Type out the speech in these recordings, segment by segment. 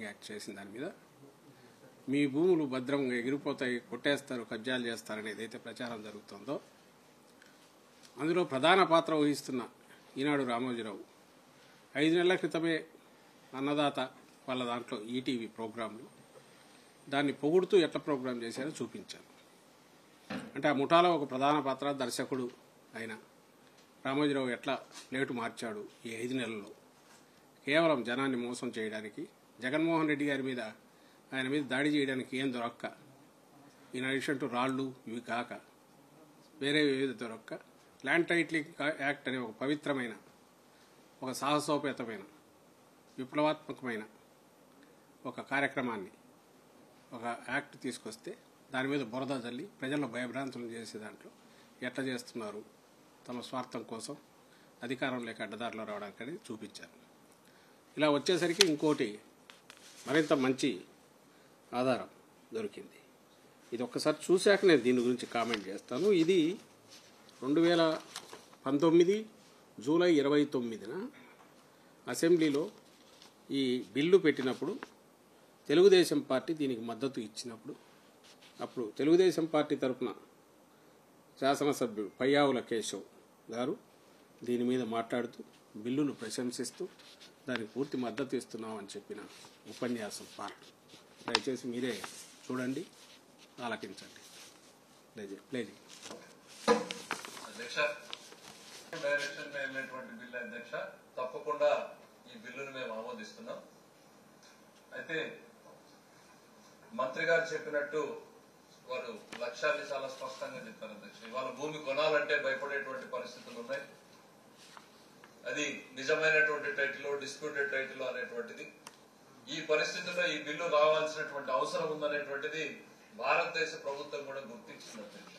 Act చేసిన దాని మీద మీ భూములు భద్రంగా ఎగిరిపోతాయి, కొట్టేస్తారు, కబ్జాలు చేస్తారని ఏదైతే ప్రచారం జరుగుతుందో అందులో ప్రధాన పాత్ర వహిస్తున్న ఈనాడు రామోజీరావు 5 నెలల క్రితమే అన్నదాత వాళ్ళ దాంట్లో ఈటీవీ ప్రోగ్రాంలు దాన్ని పొగుడుతూ ఎట్లా ప్రోగ్రాం చేశారో చూపించారు. అంటే ఆ ముఠాలో ఒక ప్రధాన పాత్ర దర్శకుడు అయిన రామోజీరావు ఎట్లా ప్లేటు మార్చాడు ఈ 5 నెలల్లో కేవలం జనాన్ని మోసం చేయడానికి, జగన్మోహన్ రెడ్డి గారి మీద ఆయన మీద దాడి చేయడానికి ఏం దొరక్క, ఇన్ అడిషన్ టు రాళ్ళు ఇవి కాక వేరే ఏది దొరక్క ల్యాండ్ టైటిలింగ్ యాక్ట్ అనే ఒక పవిత్రమైన, ఒక సాహసోపేతమైన, విప్లవాత్మకమైన ఒక కార్యక్రమాన్ని, ఒక యాక్ట్ తీసుకొస్తే దాని మీద బురద జల్లి ప్రజలను భయభ్రాంతులు చేసే దాంట్లో ఎట్లా చేస్తున్నారు తమ స్వార్థం కోసం అధికారం లేక అడ్డదారిలో రావడానికి చూపించారు. ఇలా వచ్చేసరికి ఇంకోటి మరింత మంచి ఆధారం దొరికింది. ఇది ఒక్కసారి చూశాక నేను దీని గురించి కామెంట్ చేస్తాను. ఇది 2019 జూలై 29న అసెంబ్లీలో ఈ బిల్లు పెట్టినప్పుడు తెలుగుదేశం పార్టీ దీనికి మద్దతు ఇచ్చినప్పుడు అప్పుడు తెలుగుదేశం పార్టీ తరఫున శాసనసభ్యుడు పయ్యావుల కేశవ్ గారు దీని మీద మాట్లాడుతూ బిల్లును ప్రశంసిస్తూ దానికి పూర్తి మద్దతు ఇస్తున్నామని చెప్పిన ఉపన్యాసం పార్ట్ దయచేసి మీరే చూడండి, ఆలకించండి. ప్లే అధ్యక్ష, డైరెక్షన్ వెళ్ళినటువంటి బిల్లు అధ్యక్ష, తప్పకుండా ఈ బిల్లును మేము ఆమోదిస్తున్నాం. అయితే మంత్రి గారు చెప్పినట్టు వారు లక్ష్యాన్ని చాలా స్పష్టంగా చెప్పారు అధ్యక్ష. ఇవాళ భూమి కొనాలంటే భయపడేటువంటి పరిస్థితులు ఉన్నాయి. అది నిజమైనటువంటి టైటిల్, డిస్ప్యూటెడ్ టైటిల్ అనేటువంటిది. ఈ పరిస్థితుల్లో ఈ బిల్లు రావాల్సినటువంటి అవసరం ఉందనేటువంటిది భారతదేశ ప్రభుత్వం కూడా గుర్తించింది అధ్యక్ష.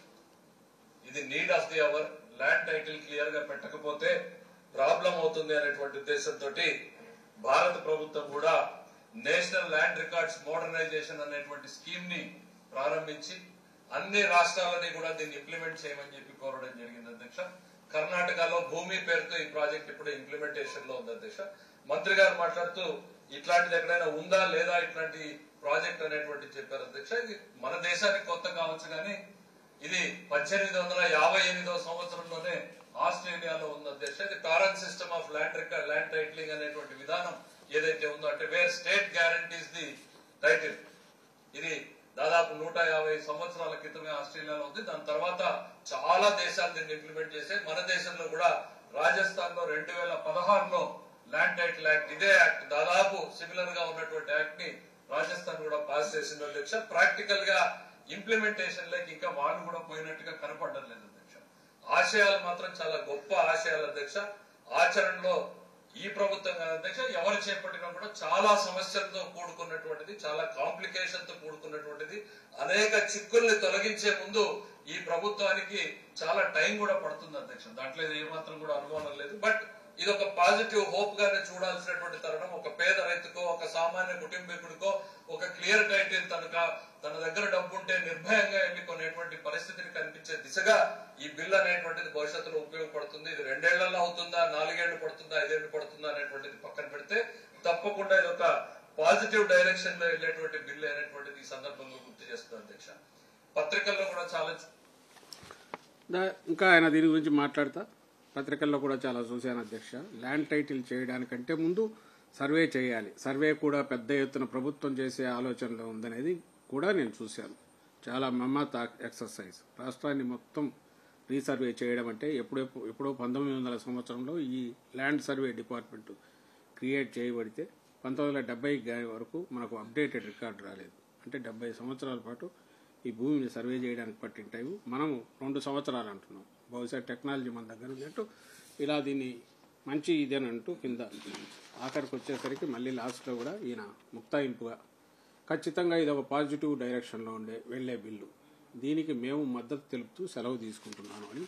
ఇది need of the hour. Land title clear గా పెట్టకపోతే ప్రాబ్లం అవుతుంది అనేటువంటి ఉద్దేశంతో భారత ప్రభుత్వం కూడా నేషనల్ ల్యాండ్ రికార్డ్స్ మోడర్నైజేషన్ అనేటువంటి స్కీమ్ ని ప్రారంభించి అన్ని రాష్ట్రాలని కూడా దీన్ని ఇంప్లిమెంట్ చేయమని చెప్పి కోరడం జరిగింది అధ్యక్ష. కర్ణాటకలో భూమి పేరుతో ఈ ప్రాజెక్ట్ ఇప్పుడు ఇంప్లిమెంటేషన్ లో ఉంది అధ్యక్ష. మంత్రి గారు మాట్లాడుతూ ఇట్లాంటిది ఎక్కడైనా ఉందా లేదా ఇట్లాంటి ప్రాజెక్ట్ అనేటువంటి చెప్పారు అధ్యక్ష. ఇది మన దేశానికి కొత్త కావచ్చు కానీ ఇది 1858వ సంవత్సరంలోనే ఆస్ట్రేలియాలో ఉంది అధ్యక్ష. ఇది torrent system of land titling అనేటువంటి విధానం ఏదైతే ఉందో, అంటే wear state guarantees the title, ఇది దాదాపు 150 సంవత్సరాల క్రితమే ఆస్ట్రేలియాలో ఉంది. దాని తర్వాత చాలా దేశాలు దీన్ని ఇంప్లిమెంట్ చేశాయి. మన దేశంలో కూడా రాజస్థాన్ లో 2016లో ల్యాండ్ టైటిల్ యాక్ట్, ఇదే యాక్ట్ దాదాపు సిమిలర్ గా ఉన్నటువంటి యాక్ట్ ని రాజస్థాన్ కూడా పాస్ చేసింది అధ్యక్ష. ప్రాక్టికల్ గా ఇంప్లిమెంటేషన్ లేక ఇంకా వాళ్ళు కూడా పోయినట్టుగా కనపడడం లేదు అధ్యక్ష. ఆశయాలు మాత్రం చాలా గొప్ప ఆశయాలు అధ్యక్ష. ఆచరణలో ఈ ప్రభుత్వం కాదు అధ్యక్ష, ఎవరు చేపట్టినా కూడా చాలా సమస్యలతో కూడుకున్నటువంటిది, చాలా కాంప్లికేషన్ తో కూడుకున్నటువంటిది. అనేక చిక్కుల్ని తొలగించే ముందు ఈ ప్రభుత్వానికి చాలా టైం కూడా పడుతుంది అధ్యక్ష. దాంట్లో ఏమాత్రం కూడా అనుమానం లేదు. బట్ ఇది ఒక పాజిటివ్ హోప్ గానే చూడాల్సినటువంటి తరుణం. ఒక పేద రైతుకో, ఒక సామాన్య కుటుంబీకుడికో ఒక క్లియర్ టైటిల్ తన దగ్గర డబ్బు ఉంటే నిర్భయంగా ఎన్నుకునేటువంటి పరిస్థితిని కనిపించే దిశగా ఈ బిల్ అనేటువంటిది భవిష్యత్తులో ఉపయోగపడుతుంది. ఇది 2 ఏళ్లలో అవుతుందా, 4 ఏళ్లు పడుతుందా, 5 ఏళ్లు పడుతుందా అనేటువంటిది పక్కన పెడితే తప్పకుండా ఇది ఒక పాజిటివ్ డైరెక్షన్ లో వెళ్లేటువంటి బిల్ అనేటువంటిది ఈ సందర్భంగా గుర్తు చేస్తుంది అధ్యక్ష. పత్రికల్లో కూడా చాలా ఇంకా ఆయన దీని గురించి మాట్లాడతా పత్రికల్లో కూడా చాలా చూశాను అధ్యక్ష. ల్యాండ్ టైటిల్ చేయడానికంటే ముందు సర్వే చేయాలి, సర్వే కూడా పెద్ద ఎత్తున ప్రభుత్వం చేసే ఆలోచనలో ఉందనేది కూడా నేను చూశాను. చాలా మమ్మత్ ఎక్సర్సైజ్. రాష్ట్రాన్ని మొత్తం రీసర్వే చేయడం అంటే ఎప్పుడో 1900 సంవత్సరంలో ఈ ల్యాండ్ సర్వే డిపార్ట్మెంట్ క్రియేట్ చేయబడితే 1970 వరకు మనకు అప్డేటెడ్ రికార్డు రాలేదు. అంటే 70 సంవత్సరాల పాటు ఈ భూమిని సర్వే చేయడానికి పట్టిన టైం మనం 2 సంవత్సరాలు అంటున్నాం. బహుశా టెక్నాలజీ మన దగ్గర ఉన్నట్టు ఇలా దీన్ని మంచి ఇదేనంటూ కింద ఆఖరికి వచ్చేసరికి మళ్ళీ లాస్ట్లో కూడా ఈయన ముక్తాయింపుగా ఖచ్చితంగా ఇది ఒక పాజిటివ్ డైరెక్షన్లో వెళ్లే బిల్లు, దీనికి మేము మద్దతు తెలుపుతూ సెలవు తీసుకుంటున్నాను అని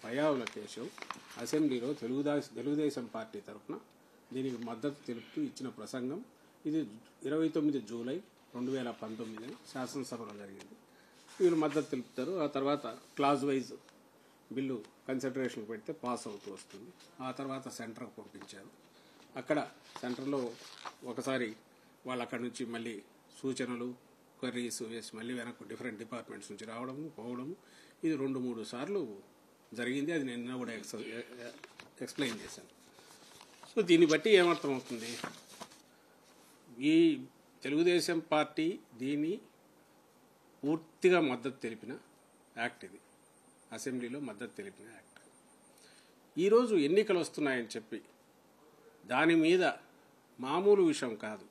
పయ్యావుల కేశవ్ అసెంబ్లీలో తెలుగుదేశం పార్టీ తరఫున దీనికి మద్దతు తెలుపుతూ ఇచ్చిన ప్రసంగం. ఇది 29 జూలై 2019 శాసనసభలో జరిగింది. వీళ్ళు మద్దతు తెలుపుతారు. ఆ తర్వాత క్లాజ్ వైజ్ బిల్లు కన్సిడరేషన్ పెడితే పాస్ అవుతూ వస్తుంది. ఆ తర్వాత సెంటర్కు పంపించారు. అక్కడ సెంటర్లో ఒకసారి వాళ్ళు అక్కడి నుంచి మళ్ళీ సూచనలు క్వరీస్ వేసి మళ్ళీ వెనక్కు డిఫరెంట్ డిపార్ట్మెంట్స్ నుంచి రావడము పోవడము ఇది 2-3 సార్లు జరిగింది. అది నేను కూడా ఎక్స్ప్లెయిన్ చేశాను. సో దీన్ని బట్టి ఏమర్థమవుతుంది, ఈ తెలుగుదేశం పార్టీ దీన్ని పూర్తిగా మద్దతు తెలిపిన యాక్ట్, ఇది అసెంబ్లీలో మద్దతు తెలిపిన యాక్ట్. ఈరోజు ఎన్నికలు వస్తున్నాయని చెప్పి దాని మీద మామూలు విషయం కాదు,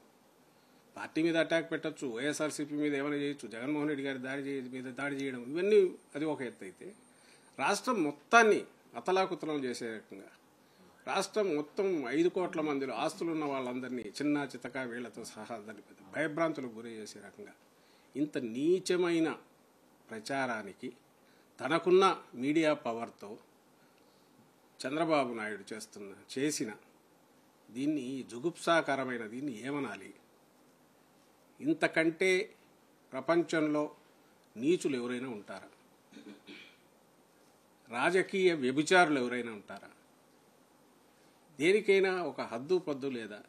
పార్టీ మీద అటాక్ పెట్టచ్చు, వైఎస్ఆర్సీపీ మీద ఏమైనా చేయొచ్చు, జగన్మోహన్ రెడ్డి గారి మీద దాడి చేయడం, ఇవన్నీ అది ఒక ఎత్తు అయితే రాష్ట్రం మొత్తాన్ని అతలాకుతలం చేసే రకంగా, రాష్ట్రం మొత్తం 5 కోట్ల మందిలో ఆస్తులున్న వాళ్ళందరినీ చిన్న చితక వీళ్లతో సహా అందరినీ భయభ్రాంతులకు గురి చేసే రకంగా ఇంత నీచమైన ప్రచారానికి తనకున్న మీడియా పవర్తో చంద్రబాబు నాయుడు చేసిన దీన్ని జుగుప్సాకరమైన దీన్ని ఏమనాలి? ఇంతకంటే ప్రపంచంలో నీచులు ఎవరైనా ఉంటారా? రాజకీయ వ్యభిచారులు ఎవరైనా ఉంటారా? దేనికైనా ఒక హద్దు పద్దు లేదా?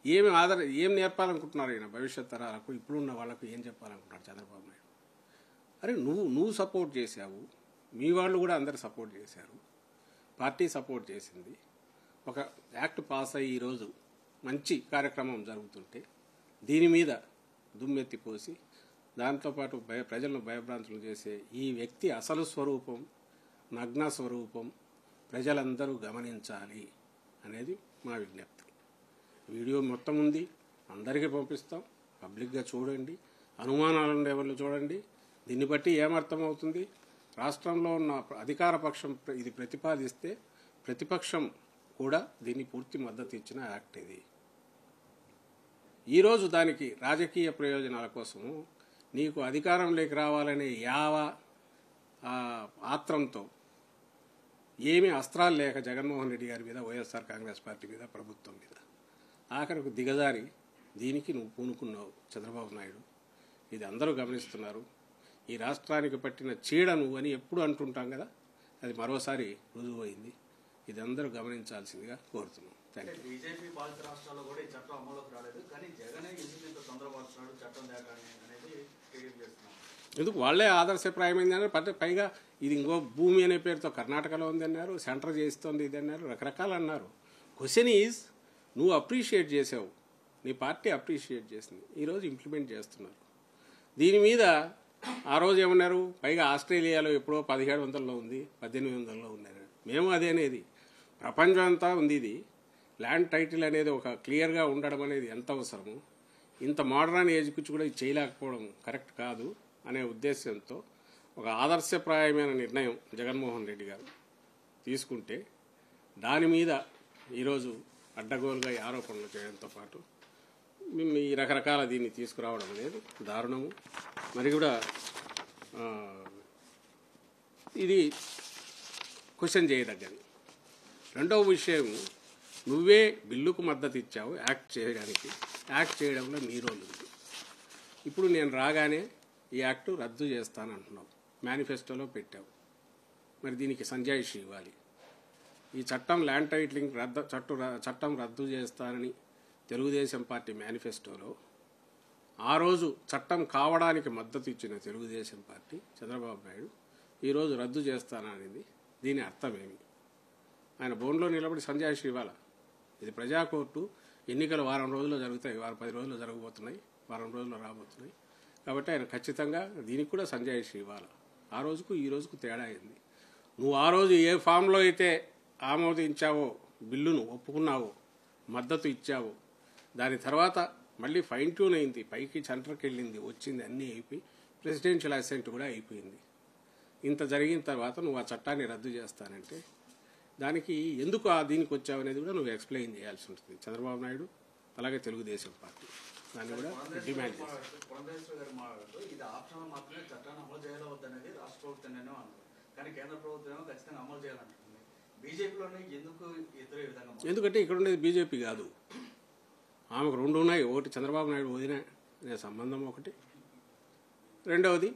ఏం నేర్పాలనుకుంటున్నారు ఈయన భవిష్యత్ తరాలకు, ఇప్పుడున్న వాళ్ళకు ఏం చెప్పాలనుకుంటున్నారు చంద్రబాబు నాయుడు? అరే నువ్వు సపోర్ట్ చేశావు, మీ వాళ్ళు కూడా అందరు సపోర్ట్ చేశారు, పార్టీ సపోర్ట్ చేసింది, ఒక యాక్ట్ పాస్ అయ్యి ఈరోజు మంచి కార్యక్రమం జరుగుతుంటే దీని మీద దుమ్మెత్తిపోసి దాంతోపాటు ప్రజలను భయభ్రాంతులు చేసే ఈ వ్యక్తి అసలు స్వరూపం, నగ్న స్వరూపం ప్రజలందరూ గమనించాలి అనేది మా విజ్ఞప్తి. వీడియో మొత్తం ఉంది, అందరికీ పంపిస్తాం, పబ్లిక్గా చూడండి, అనుమానాలు ఉండే వాళ్ళు చూడండి. దీన్ని బట్టి ఏమర్థమవుతుంది, రాష్ట్రంలో ఉన్న అధికార పక్షం ఇది ప్రతిపాదిస్తే ప్రతిపక్షం కూడా దీన్ని పూర్తి మద్దతు ఇచ్చిన యాక్ట్ ఇది. ఈరోజు దానికి రాజకీయ ప్రయోజనాల కోసము నీకు అధికారంలోకి రావాలనే ఆత్రంతో ఏమీ అస్త్రాలు లేక జగన్మోహన్ రెడ్డి గారి మీద, వైఎస్ఆర్ కాంగ్రెస్ పార్టీ మీద, ప్రభుత్వం మీద ఆఖరికి దిగజారి దీనికి నువ్వు పూనుకున్నావు చంద్రబాబు నాయుడు. ఇది అందరూ గమనిస్తున్నారు. ఈ రాష్ట్రానికి పట్టిన చీడ నువ్వు అని ఎప్పుడు అంటుంటాం కదా, అది మరోసారి రుజువైంది. ఇది అందరూ గమనించాల్సిందిగా కోరుతున్నాం. బీజేపీ పాలిత రాష్ట్రాల్లో కూడా ఈ చట్టం అమలులోకి రాలేదు, కానీ జగనే ఎందుకు ఇంత తొందరపడుతున్నాడు చట్టం తేగానే అనేది తెలియజేస్తున్నాం. ఎందుకు వాళ్ళే ఆదర్శప్రాయమైంది అన్నారు. పైగా ఇది ఇంకో భూమి అనే పేరుతో కర్ణాటకలో ఉంది అన్నారు, సెంటర్ చేస్తోంది ఇది అన్నారు, రకరకాలు అన్నారు. క్వశ్చన్ ఈజ్, నువ్వు అప్రిషియేట్ చేసావు, నీ పార్టీ అప్రిషియేట్ చేసింది, ఈరోజు ఇంప్లిమెంట్ చేస్తున్నారు. దీని మీద ఆ రోజు ఏమన్నారు, పైగా ఆస్ట్రేలియాలో ఎప్పుడో 1700లో ఉంది, 1800లో ఉన్నారు. మేము అదేనేది, ప్రపంచం అంతా ఉంది. ఇది ల్యాండ్ టైటిల్ అనేది ఒక క్లియర్గా ఉండడం అనేది ఎంత అవసరమో, ఇంత మోడర్న్ ఏజ్కి కూడా ఇది చేయలేకపోవడం కరెక్ట్ కాదు అనే ఉద్దేశంతో ఒక ఆదర్శప్రాయమైన నిర్ణయం జగన్మోహన్ రెడ్డి గారు తీసుకుంటే దాని మీద ఈరోజు అడ్డగోలుగా ఆరోపణలు చేయడంతో పాటు ఈ రకరకాల దీన్ని తీసుకురావడం అనేది దారుణము. మరి కూడా ఇది క్వశ్చన్ చేయదగ్గది. రెండవ విషయం, నువ్వే బిల్లుకు మద్దతు ఇచ్చావు యాక్ట్ చేయడానికి, యాక్ట్ చేయడంలో నీ రోల్ ఉంది. ఇప్పుడు నేను రాగానే ఈ యాక్ట్ రద్దు చేస్తానంటున్నావు, మేనిఫెస్టోలో పెట్టావు. మరి దీనికి సంజాయిషి ఇవ్వాలి. ఈ చట్టం ల్యాండ్ టైటిలింగ్ చట్టం రద్దు చేస్తానని తెలుగుదేశం పార్టీ మేనిఫెస్టోలో ఆ రోజు చట్టం కావడానికి మద్దతు ఇచ్చిన తెలుగుదేశం పార్టీ చంద్రబాబు నాయుడు ఈరోజు రద్దు చేస్తాననేది దీని అర్థమేమి? ఆయన బోన్లో నిలబడి సంజాయిషి ఇవ్వాలా? ఇది ప్రజాకోర్టు, ఎన్నికలు వారం రోజుల్లో జరుగుతాయి, 10 రోజుల్లో జరగబోతున్నాయి, వారం రోజుల్లో రాబోతున్నాయి. కాబట్టి ఆయన ఖచ్చితంగా దీనికి కూడా సంజాయిషి ఇవ్వాలి. ఆ రోజుకు ఈ రోజుకు తేడా అయింది. నువ్వు ఆ రోజు ఏ ఫామ్లో అయితే ఆమోదించావో, బిల్లును ఒప్పుకున్నావో, మద్దతు ఇచ్చావో, దాని తర్వాత మళ్ళీ ఫైన్ ట్యూన్ అయింది, పైకి సెంటర్కి వెళ్ళింది, వచ్చింది, అన్నీ అయిపోయి ప్రెసిడెన్షియల్ అసెంట్ కూడా అయిపోయింది. ఇంత జరిగిన తర్వాత నువ్వు ఆ చట్టాన్ని రద్దు చేస్తానంటే దానికి ఎందుకు దీనికి వచ్చావు అనేది కూడా నువ్వు ఎక్స్ప్లెయిన్ చేయాల్సి ఉంటుంది. చంద్రబాబు నాయుడు అలాగే తెలుగుదేశం పార్టీ దాన్ని కూడా డిమాండ్ చేస్తారు. పురంధేశ్వరి గారు మాట్లాడుతూ ఇది ఆప్షనల్ మాత్రమే, చట్టాన్ని అమలు చేయాలి వద్దనేది రాష్ట్ర ప్రభుత్వం నేను అన్నారు, కానీ కేంద్ర ప్రభుత్వం ఏమో ఖచ్చితంగా అమలు చేయాలంటుంది. బీజేపీలోనే ఎందుకు ఇద్దరు విధంగా? ఎందుకంటే ఇక్కడ ఉండేది బీజేపీ కాదు, ఆమెకు 2 ఉన్నాయి. ఒకటి చంద్రబాబు నాయుడు వదిన అనే సంబంధం ఒకటి, రెండవది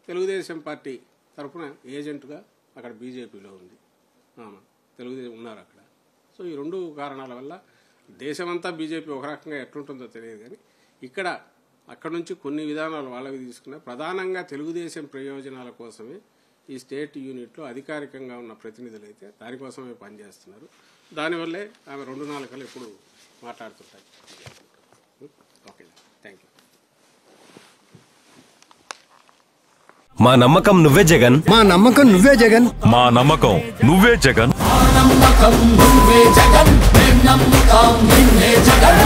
తెలుగుదేశం పార్టీ తరఫున ఏజెంట్గా అక్కడ బీజేపీలో ఉంది ఆమె, తెలుగుదేశం ఉన్నారు అక్కడ. సో ఈ 2 కారణాల వల్ల దేశమంతా బీజేపీ ఒక రకంగా ఎట్లుంటుందో తెలియదు, కానీ ఇక్కడ అక్కడ నుంచి కొన్ని విధానాలు వాళ్ళవి తీసుకున్నా. ప్రధానంగా తెలుగుదేశం ప్రయోజనాల కోసమే ఈ స్టేట్ యూనిట్లో అధికారికంగా ఉన్న ప్రతినిధులు అయితే దానికోసమే పనిచేస్తున్నారు. దానివల్లే ఆమె 2 నాలుకలు ఎప్పుడు మాట్లాడుతుంటాయి. Okay, thank you. మా నమ్మకం నువ్వే జగన్, మా నమ్మకం నువ్వే జగన్, మా నమ్మకం నువ్వే జగన్, నమ్మకం నువ్వే జగన్, నమ్మకం నిన్నే జగన్.